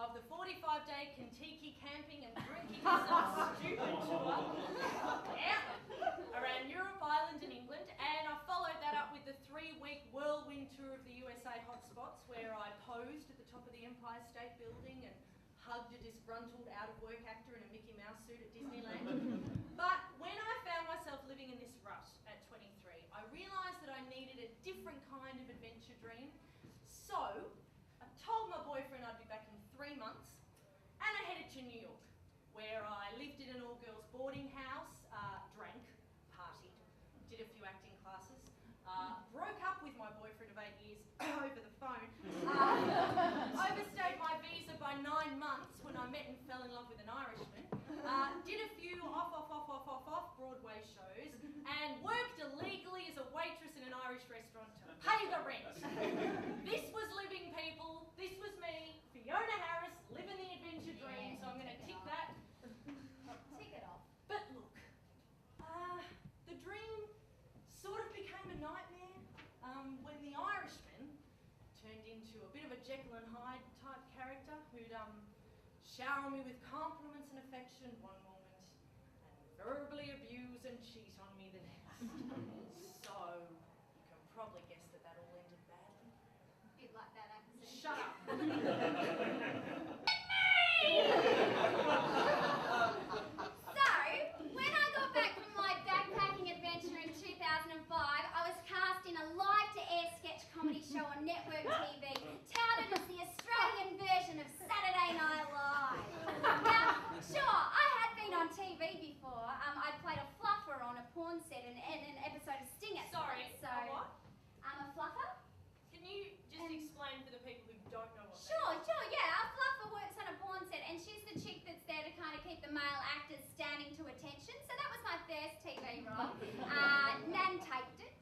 of the 45-day Kentucky camping and drinking yourself stupid tour around Europe, Ireland and England, and I followed that up with the 3-week whirlwind tour of the USA hotspots where I posed at the top of the Empire State Building and hugged a disgruntled out-of-work actor in a Mickey Mouse suit at Disneyland. But when I found myself living in this rut at 23, I realised that I needed a different kind of adventure dream. So I told my boyfriend I'd be back in 3 months, and I headed to New York, where I lived in an all-girls boarding house, drank, partied, did a few acting classes, broke up with my boyfriend of 8 years over the phone, overstayed my visa by 9 months when I met and fell in love with an Irishman, did a few off Broadway shows, and worked illegally as a waitress in an Irish restaurant to pay the rent. This was living, people. This was me, Fiona Harris, living the adventure dream, so I'm going to tick that. Tick it off. But look, the dream sort of became a nightmare when the Irishman turned into a bit of a Jekyll and Hyde type character who'd shower me with compliments and affection one moment and verbally abuse and cheat on me the next. So you can probably guess that that all ended badly. Bit like that accent. Shut up. So, when I got back from my backpacking adventure in 2005, I was cast in a live-to-air sketch comedy show on network TV, touted as the Australian version of Saturday Night Live. Now, sure, I had been on TV before. I played a fluffer on a porn set in an episode of Sting It. Sorry, so a what? I'm a fluffer. Can you just explain for the people who don't know what Sure, yeah. A fluffer works on a porn set, and she's the chick that's there to kind of keep the male actors standing to attention. So that was my first TV role. Nan taped it.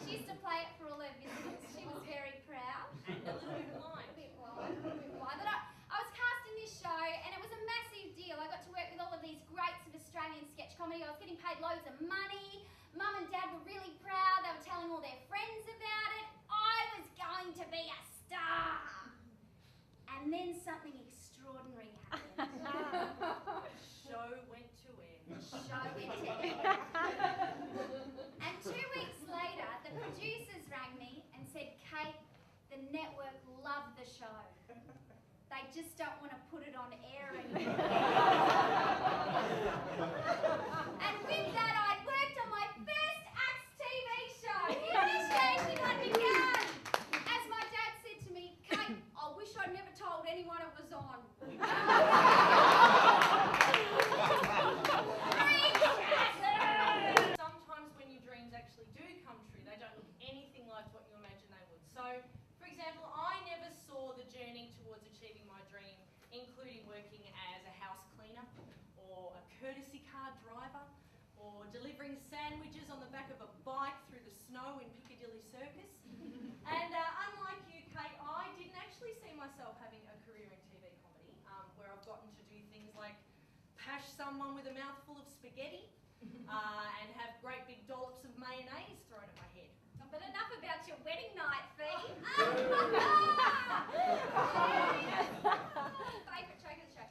She used to play it for all her visitors. She was very proud. And a little bit blind. A bit blind. But I was cast in this show, and it was a massive deal. I got to work with all of these greats of Australian sketch comedy. I was getting paid loads of money. Mum and Dad were really proud. They were telling all their friends about it. I was going to be a star. And then something extraordinary happened. Show went to air. Show went to air. And 2 weeks later, the producers rang me and said, Kate, the network love the show. They just don't want to put it on air anymore. And with that, I'd worked on my first Acts TV show. Initiation had begun. As my dad said to me, Kate, I wish I'd never told anyone it was on. Sometimes when your dreams actually do come true, they don't look anything like what you imagine they would. So, for example, I never saw the journey towards achieving my dream, including working as a house cleaner, or a courtesy car driver, or delivering sandwiches on the back of a bike through the snow in Piccadilly Circus. And unlike you, Kate, I didn't actually see myself having a career in TV comedy, where I've gotten to do things like pash someone with a mouthful of spaghetti and have great big dollops of mayonnaise thrown at my head. But enough about your wedding night, Fee. Favourite joke of the show.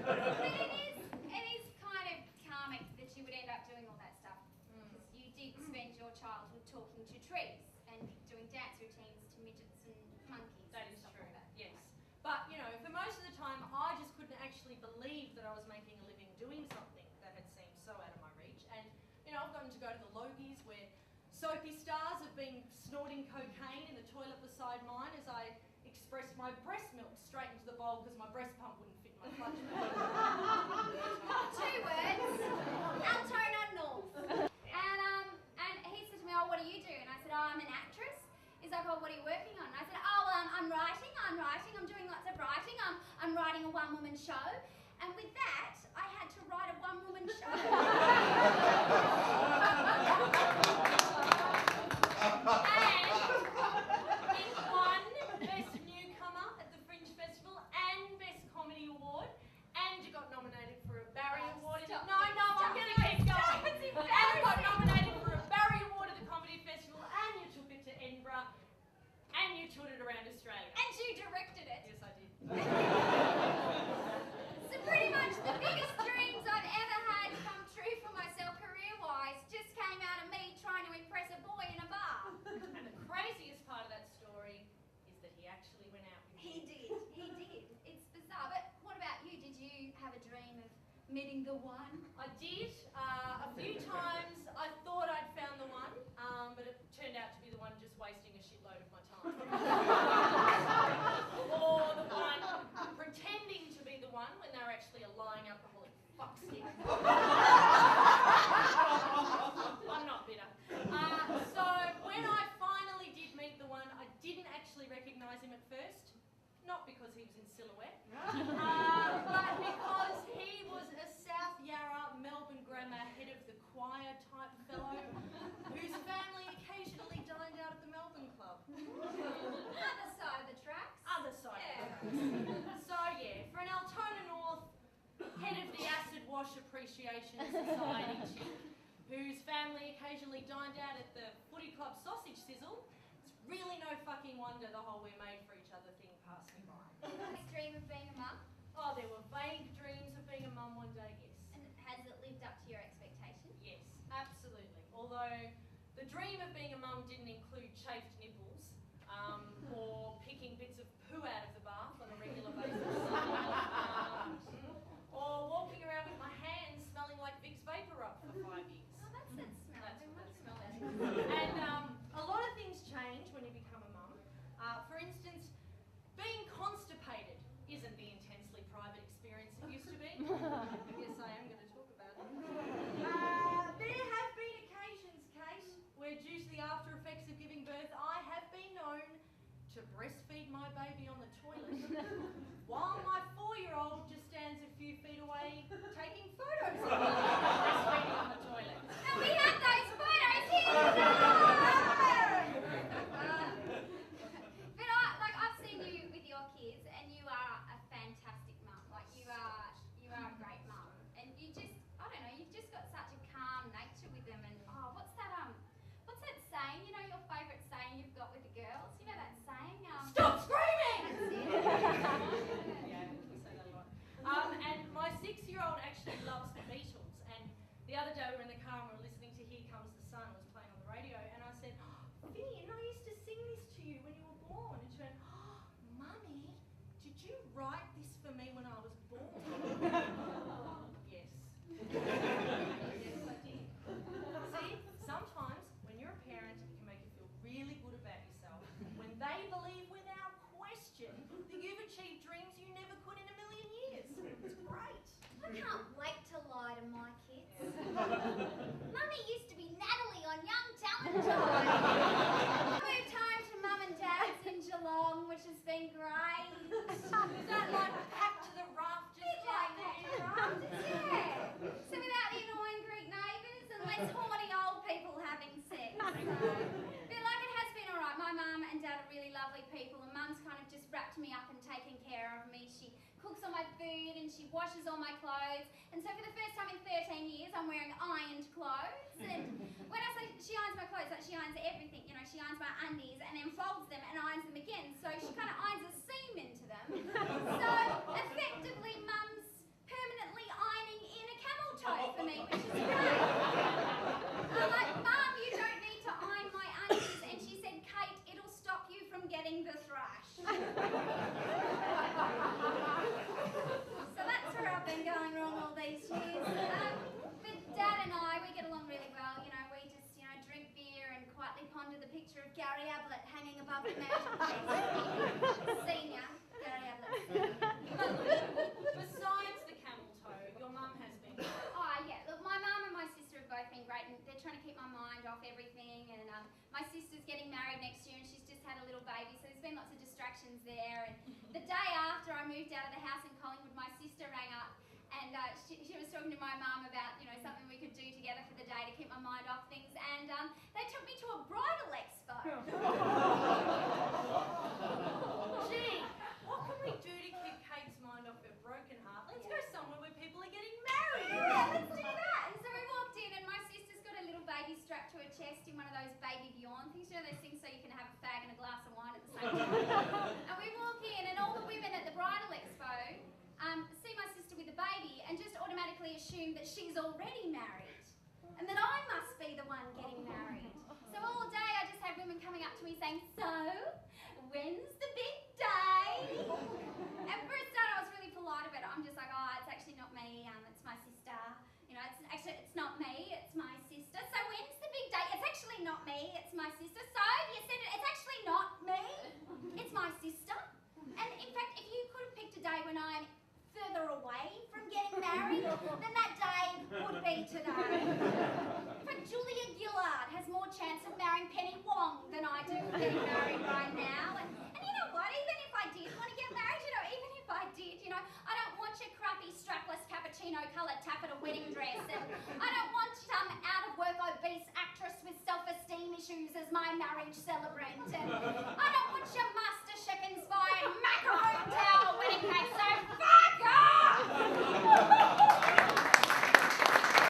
But it is kind of karmic that you would end up doing all that stuff. Because you did spend your childhood talking to trees and doing dance routines to midgets and monkeys. That is stuff true, like that. yes. But, you know, for most of the time, I just couldn't actually believe that I was making a living doing something that had seemed so out of my reach. And, you know, I've gotten to go to the Logies where soapy stars have been snorting cocaine in the toilet beside mine as I expressed my breast milk straight into the bowl because my breast pump wouldn't fit my clutch bag. 2 words, Altona North. And he said to me, oh, what do you do? And I said, oh, I'm an actress. He's like, oh, what are you working on? And I said, oh, I'm writing, I'm doing lots of writing, I'm writing a one-woman show. And with that, I had to write a one-woman show. And he won Best Newcomer at the Fringe Festival and Best Comedy Award, and you got nominated for a Barry Award. I'm going to keep going. And you got nominated for a Barry Award at the Comedy Festival, and you took it to Edinburgh, and you toured it around Australia. And you directed it. Yes, I did. So pretty much the biggest dreams I've ever had come true for myself career-wise just came out of me trying to impress a boy in a bar. And the craziest part of that story is that he actually went out with you. He did. It's bizarre. But what about you? Did you have a dream of meeting the one? I did. A few times I thought I'd found the one, but it turned out to be the one just wasting a shitload of my time. Or the one pretending to be the one when they're actually a lying alcoholic fuckstick. I'm not bitter. So when I finally did meet the one, I didn't actually recognise him at first. Not because he was in silhouette, but because he was a South Yarra, Melbourne grammar, head of the choir type fellow whose family occasionally dined out at the Melbourne Club. Other side of the tracks. Other side of the tracks. So yeah, for an Altona North, head of the Acid Wash Appreciation Society chick, whose family occasionally dined out at the footy club sausage sizzle, it's really no fucking wonder the whole we're made for each other thing passed me by. This dream of being a mum, Oh, there were vague dreams of being a mum one day, yes. and has it lived up to your expectations? Yes, absolutely. Although the dream of being a mum didn't include chafed nipples, or picking bits of poo out of the bath on a regular basis, or walking around with my hands smelling like Vicks Vapor Rub for 5 years. Oh, that's that smell. That's I what that smell that. And a lot of things change when you become a mum. For instance, being constipated isn't the intensely private experience it used to be. I guess I am going to talk about it. There have been occasions, Kate, where due to the after effects of giving birth, I have been known to breastfeed my baby on the toilet, while my 4-year-old just stands a few feet away taking photos of me breastfeeding on the toilet. And we have those photos here. But I've seen you with your kids, and you are a fantastic mum. Like you are a great mum, and you just, I don't know, you've just got such a calm nature with them. And what's that saying? You know your favourite saying you've got with the girls? You know that saying? Stop screaming! That's it. Yeah, we say that a lot. And my 6-year-old actually loves the Beatles. And the other day we were in the car and we were listening to Here Comes the Sun, it was playing on the radio, and I said, Vinny, and I used to sing this to you when you were born. And she went, Mummy, did you write this for me when I was born? Yes. Yes, I did. See, sometimes when you're a parent, it can make you feel really good about yourself when they believe without question that you've achieved dreams you never could in a million years. It's great. I can't wait to lie to my kids. Mummy used to be Natalie on Young Talent Time. I moved home to Mum and Dad's in Geelong, which has been great. Is that like packed to the rafters? Bit like that, right? Yeah. So without the annoying Greek neighbours and less horny old people having sex. So, but like it has been alright. My mum and dad are really lovely people, and Mum's kind of just wrapped me up and taken care of me. She cooks all my food and she washes all my clothes. And so for the first time in 13 years, I'm wearing ironed clothes. And when I say she irons my clothes, like she irons everything, you know, she irons my undies and then folds them and irons them again. So she kind of irons a seam into them. So effectively, Mum's permanently ironing in a camel toe for me, which is great. I'm like, Mum, you don't need to iron my undies. And she said, Kate, it'll stop you from getting the thrush. So that's where I've been going wrong all these years. But Dad and I, we get along really well. You know, we just, you know, drink beer and quietly ponder the picture of Gary Ablett hanging above the mantelpiece. Senior, Gary Ablett. Besides the camel toe, your mum has been great. Oh, yeah. Look, my mum and my sister have both been great, and they're trying to keep my mind off everything. And my sister's getting married next year, and she's just had a little baby, so there's been lots of distractions there. And the day after I moved out of the house in Collingwood, my sister rang up, and she was talking to my mum about, you know, something we could do together for the day to keep my mind off things. And they took me to a bridal expo. Gee, what can we do to keep Kate's mind off her broken heart? Let's go somewhere where people are getting married. Yeah, let's do that. And so we walked in, and my sister's got a little baby strapped to her chest in one of those baby Bjorn things. You know those things so you can have a fag and a glass of wine at the same time. And we walk in, and all the women at the bridal saying, so, when's the big day? And for a start, I was really polite about it. I'm just like, oh, it's actually not me, it's my sister. You know, it's not me, it's my sister. So when's the big day? It's actually not me, it's my sister. So, you said it, it's actually not me, it's my sister. And in fact, if you could have picked a day when I'm further away from getting married, then that day would be today. In fact, Julia Gillard has more chance of marrying Penny Wong than I do of getting married right now. And you know what, even if I did want to get married, you know, even if I did, you know, I don't want your crappy strapless cappuccino-coloured taffeta wedding dress, and I don't want some out-of-work obese actress with self-esteem issues as my marriage celebrant, and